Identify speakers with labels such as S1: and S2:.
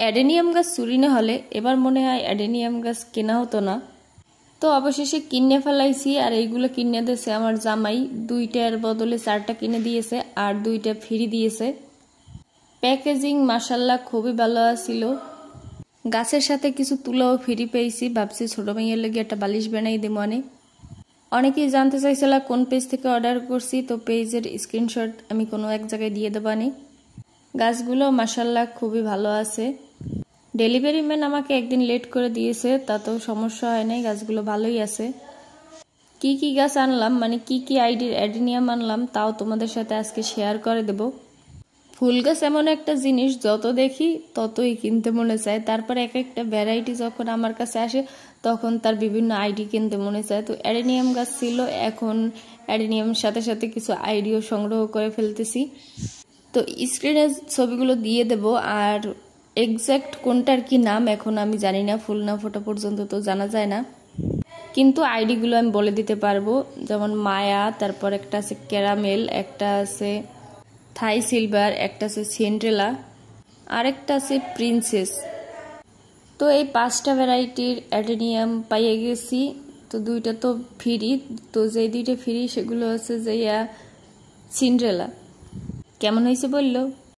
S1: Adenium গাছ চুরি না হলে এবার মনে হয় অ্যাডেনিয়াম গাছ কেনা হতো না। তো অবশেষে কিনে ফেলাইছি, আর এইগুলো কিনে দিয়েছে আমার জামাই, 2টার বদলে 4টা কিনে দিয়েছে আর 2টা ফ্রি দিয়েছে। প্যাকেজিং মাশাল্লাহ খুবই ভালো ছিল। গাছের সাথে কিছু তুলাও ফ্রি পেয়েছি, ভাবছি ছোট মেয়ের লেগে একটা বালিশ বানাই দেবো। অনেকেই জানতে চাইছিল কোন পেজ থেকে অর্ডার করছি, তো পেজের স্ক্রিনশট আমি কোনো এক জায়গায় দিয়ে দেবানি। গাছগুলো মাশাল্লাহ খুবই ভালো আছে। ডেলিভারি ম্যান আমাকে একদিন লেট করে দিয়েছে, তাতেও সমস্যা হয় নাই, গাছগুলো ভালোই আছে। কি কি গাছ আনলাম, মানে কি কি আইডির অ্যাডেনিয়াম আনলাম তাও তোমাদের সাথে আজকে শেয়ার করে দেব। ফুল গাছ এমন একটা জিনিস যত দেখি ততই কিনতে মনে চায়, তারপর এক একটা ভ্যারাইটি যখন আমার কাছে আসে তখন তার বিভিন্ন আইডি কিনতে মনে চায়। তো অ্যাডেনিয়াম গাছ ছিল, এখন অ্যাডেনিয়ামের সাথে সাথে কিছু আইডিও সংগ্রহ করে ফেলতেছি। তো স্ক্রিনে ছবিগুলো দিয়ে দেব, আর এক্সাক্ট কোনটার কি নাম এখন আমি জানি না, ফুল না ফোটা পর্যন্ত তো জানা যায় না, কিন্তু আইডিগুলো আমি বলে দিতে পারবো। যেমন মায়া, তারপর একটা আছে ক্যারামেল, একটা আছে থাই সিলভার, একটা আছে সিন্ড্রেলা, আরেকটা আছে প্রিন্সেস। তো এই 5টা ভ্যারাইটির অ্যাডেনিয়াম পাইয়ে গেছি। তো 2টা তো ফ্রি, তো যেই 2টা ফ্রি সেগুলো হচ্ছে যে সিন্ড্রেলা। কেমন হয়েছে বললো?